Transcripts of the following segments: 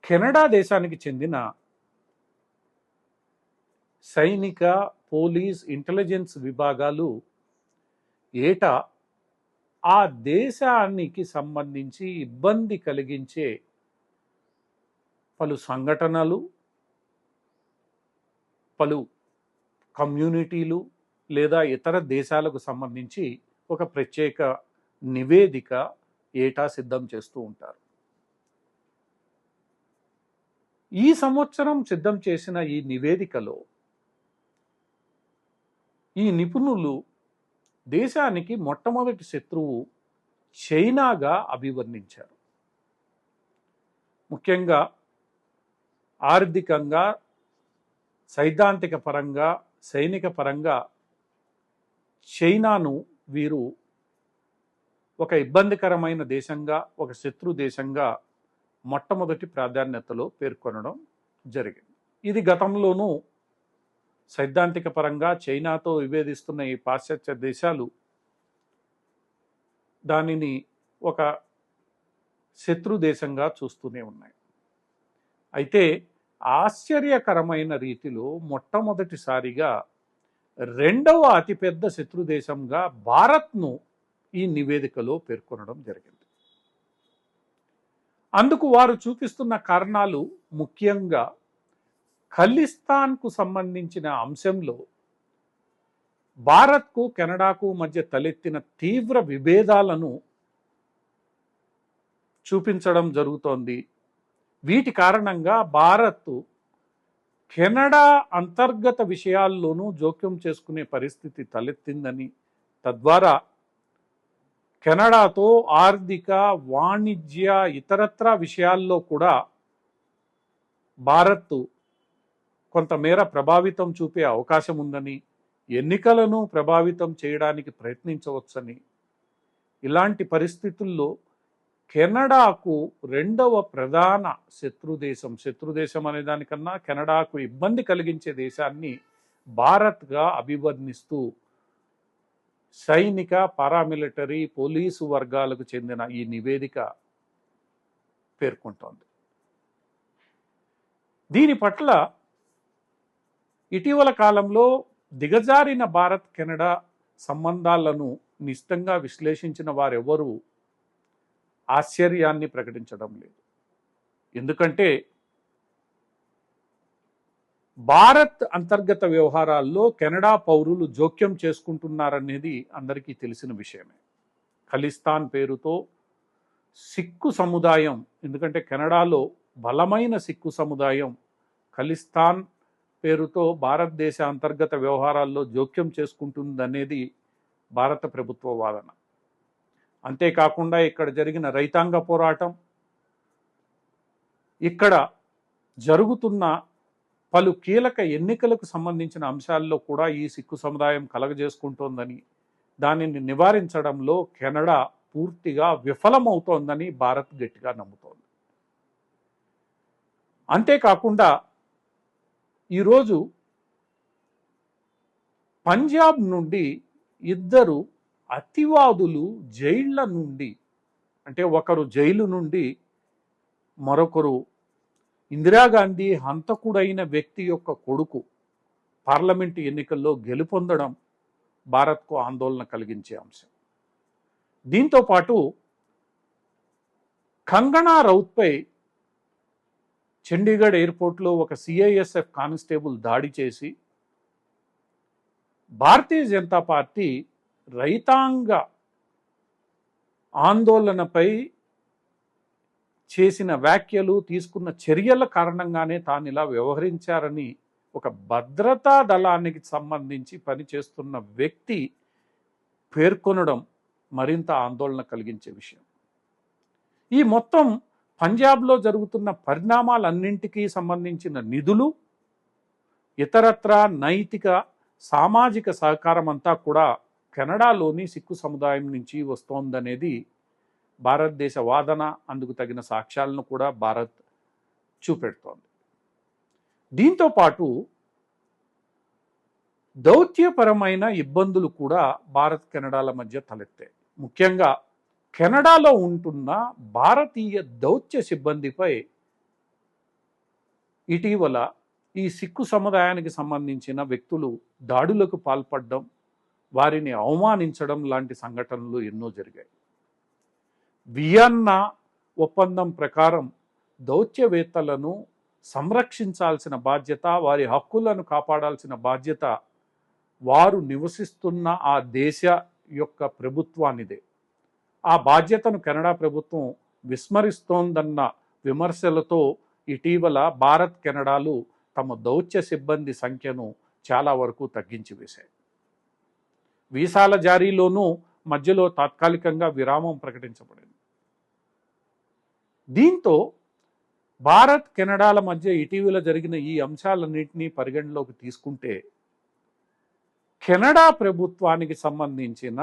Canada దేశానికి చెందిన సైనిక, పోలీస్, ఇంటెలిజెన్స్ విభాగాలు ఏటా ఆ దేశానికి సంబంధించి ఇబ్బంది కలిగించే పలు సంఘటనలు, పలు కమ్యూనిటీలు లేదా ఇతర దేశాలకు సంబంధించి ఒక ప్రత్యేక నివేదిక ఏటా సిద్ధం చేస్తూ ఉంటారు. ఈ సంవత్సరం సిద్ధం చేసిన ఈ నివేదికలో ఈ నిపుణులు దేశానికి మొట్టమొదటి శత్రువు చైనాగా అభివర్ణించారు. ముఖ్యంగా ఆర్థికంగా, సైద్ధాంతిక పరంగా, సైనిక పరంగా చైనాను వీరు ఒక ఇబ్బందికరమైన దేశంగా, ఒక శత్రు దేశంగా మొట్టమొదటి ప్రాధాన్యతలో పేర్కొనడం జరిగింది. ఇది గతంలోనూ సైద్ధాంతిక పరంగా చైనాతో విభేదిస్తున్న ఈ పాశ్చాత్య దేశాలు దానిని ఒక శత్రు దేశంగా చూస్తూనే ఉన్నాయి. అయితే ఆశ్చర్యకరమైన రీతిలో మొట్టమొదటిసారిగా రెండవ అతిపెద్ద శత్రు దేశంగా భారత్ను ఈ నివేదికలో పేర్కొనడం జరిగింది. అందుకు వారు చూపిస్తున్న కారణాలు ముఖ్యంగా ఖలిస్తాన్కు సంబంధించిన అంశంలో భారత్కు, కెనడాకు మధ్య తలెత్తిన తీవ్ర విభేదాలను చూపించడం జరుగుతోంది. వీటి కారణంగా భారత్ కెనడా అంతర్గత విషయాల్లోనూ జోక్యం చేసుకునే పరిస్థితి తలెత్తిందని, తద్వారా కెనడాతో ఆర్థిక, వాణిజ్య, ఇతరత్రా విషయాల్లో కూడా భారత్ కొంతమేర ప్రభావితం చూపే అవకాశం ఉందని, ఎన్నికలను ప్రభావితం చేయడానికి ప్రయత్నించవచ్చని, ఇలాంటి పరిస్థితుల్లో కెనడాకు రెండవ ప్రధాన శత్రుదేశం అనే దానికన్నా కెనడాకు ఇబ్బంది కలిగించే దేశాన్ని భారత్గా అభివర్ణిస్తూ సైనిక, పారామిలిటరీ, పోలీసు వర్గాలకు చెందిన ఈ నివేదిక పేర్కొంటోంది. దీని పట్ల ఇటీవల కాలంలో దిగజారిన భారత్ కెనడా సంబంధాలను నిశితంగా విశ్లేషించిన వారెవరూ ఆశ్చర్యాన్ని ప్రకటించడం లేదు. ఎందుకంటే భారత్ అంతర్గత వ్యవహారాల్లో కెనడా పౌరులు జోక్యం చేసుకుంటున్నారనేది అందరికీ తెలిసిన విషయమే. ఖలిస్తాన్ పేరుతో సిక్కు సముదాయం, ఎందుకంటే కెనడాలో బలమైన సిక్కు సముదాయం ఖలిస్తాన్ పేరుతో భారతదేశ అంతర్గత వ్యవహారాల్లో జోక్యం చేసుకుంటుందనేది భారత ప్రభుత్వ వాదన. అంతేకాకుండా ఇక్కడ జరిగిన రైతాంగ పోరాటం, ఇక్కడ జరుగుతున్న పలు కీలక ఎన్నికలకు సంబంధించిన అంశాల్లో కూడా ఈ సిక్కు సముదాయం కలగజేసుకుంటోందని, దానిని నివారించడంలో కెనడా పూర్తిగా విఫలమవుతోందని భారత్ గట్టిగా నమ్ముతోంది. అంతేకాకుండా ఈరోజు పంజాబ్ నుండి ఇద్దరు అతివాదులు జైళ్ల నుండి, అంటే ఒకరు జైలు నుండి, మరొకరు ఇందిరాగాంధీ హంతకుడైన వ్యక్తి యొక్క కొడుకు పార్లమెంటు ఎన్నికల్లో గెలుపొందడం భారత్కు ఆందోళన కలిగించే అంశం. దీంతో పాటు కంగనా రౌత్పై చండీగఢ్ ఎయిర్పోర్ట్లో ఒక సిఐఎస్ఎఫ్ కానిస్టేబుల్ దాడి చేసి భారతీయ జనతా పార్టీ రైతాంగ ఆందోళనపై చేసిన వ్యాఖ్యలు, తీసుకున్న చర్యల కారణంగానే తాను ఇలా వ్యవహరించారని ఒక భద్రతా దళానికి సంబంధించి పనిచేస్తున్న వ్యక్తి పేర్కొనడం మరింత ఆందోళన కలిగించే విషయం. ఈ మొత్తం పంజాబ్లో జరుగుతున్న పరిణామాలన్నింటికీ సంబంధించిన నిధులు, ఇతరత్రా నైతిక, సామాజిక సహకారం అంతా కూడా కెనడాలోని సిక్కు సముదాయం నుంచి వస్తోందనేది భారతదేశ వాదన. అందుకు తగిన సాక్ష్యాలను కూడా భారత్ చూపెడుతోంది. దీంతో పాటు దౌత్యపరమైన ఇబ్బందులు కూడా భారత్ కెనడాల మధ్య తలెత్తాయి. ముఖ్యంగా కెనడాలో ఉంటున్న భారతీయ దౌత్య సిబ్బందిపై ఇటీవల ఈ సిక్కు సముదాయానికి సంబంధించిన వ్యక్తులు దాడులకు పాల్పడడం, వారిని అవమానించడం లాంటి సంఘటనలు ఎన్నో జరిగాయి. వియన్నా ఒప్పందం ప్రకారం దౌత్యవేత్తలను సంరక్షించాల్సిన బాధ్యత, వారి హక్కులను కాపాడాల్సిన బాధ్యత వారు నివసిస్తున్న ఆ దేశ యొక్క ప్రభుత్వానిదే. ఆ బాధ్యతను కెనడా ప్రభుత్వం విస్మరిస్తోందన్న విమర్శలతో ఇటీవల భారత్ కెనడాలు తమ దౌత్య సిబ్బంది సంఖ్యను చాలా వరకు తగ్గించి వేశాయి. వీసాల జారీలోనూ మధ్యలో తాత్కాలికంగా విరామం ప్రకటించబడింది. దీంతో భారత్ కెనడాల మధ్య ఇటీవల జరిగిన ఈ అంశాలన్నింటినీ పరిగణలోకి తీసుకుంటే కెనడా ప్రభుత్వానికి సంబంధించిన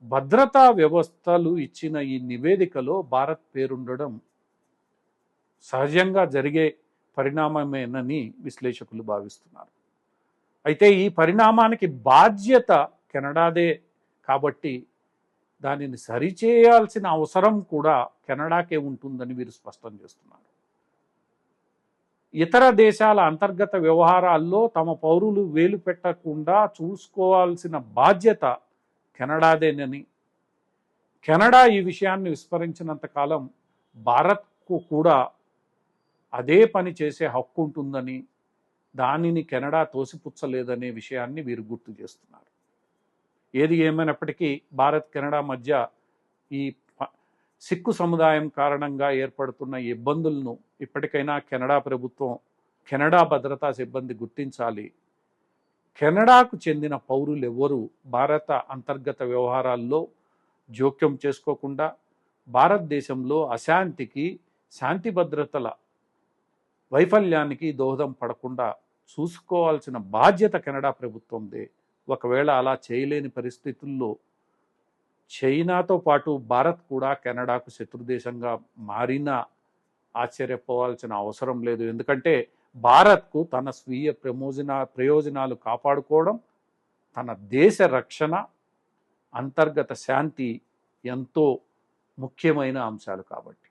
భద్రతా వ్యవస్థలు ఇచ్చిన ఈ నివేదికలో భారత్ పేరుండడం సహజంగా జరిగే పరిణామమేనని విశ్లేషకులు భావిస్తున్నారు. అయితే ఈ పరిణామానికి బాధ్యత కెనడాదే కాబట్టి దానిని సరిచేయాల్సిన అవసరం కూడా కెనడాకే ఉంటుందని వీరు స్పష్టం చేస్తున్నారు. ఇతర దేశాల అంతర్గత వ్యవహారాల్లో తమ పౌరులు వేలు పెట్టకుండా చూసుకోవాల్సిన బాధ్యత కెనడాదేనని, కెనడా ఈ విషయాన్ని విస్మరించినంత కాలం భారత్కు కూడా అదే పని చేసే హక్కు ఉంటుందని, దానిని కెనడా తోసిపుచ్చలేదనే విషయాన్ని వీరు గుర్తు చేస్తున్నారు. ఏది ఏమైనప్పటికీ భారత్ కెనడా మధ్య ఈ సిక్కు సముదాయం కారణంగా ఏర్పడుతున్న ఇబ్బందులను ఇప్పటికైనా కెనడా ప్రభుత్వం, కెనడా భద్రతా సిబ్బంది గుర్తించాలి. కెనడాకు చెందిన పౌరులు ఎవరు భారత అంతర్గత వ్యవహారాల్లో జోక్యం చేసుకోకుండా, భారతదేశంలో అశాంతికి, శాంతి భద్రతల వైఫల్యానికి దోహదం పడకుండా చూసుకోవాల్సిన బాధ్యత కెనడా ప్రభుత్వందే. ఒకవేళ అలా చేయలేని పరిస్థితుల్లో చైనాతో పాటు భారత్ కూడా కెనడాకు శత్రుదేశంగా మారినా ఆశ్చర్యపోవాల్సిన అవసరం లేదు. ఎందుకంటే భారత్కు తన స్వీయ ప్రయోజనాలు కాపాడుకోవడం, తన దేశ రక్షణ, అంతర్గత శాంతి ఎంతో ముఖ్యమైన అంశాలు కాబట్టి.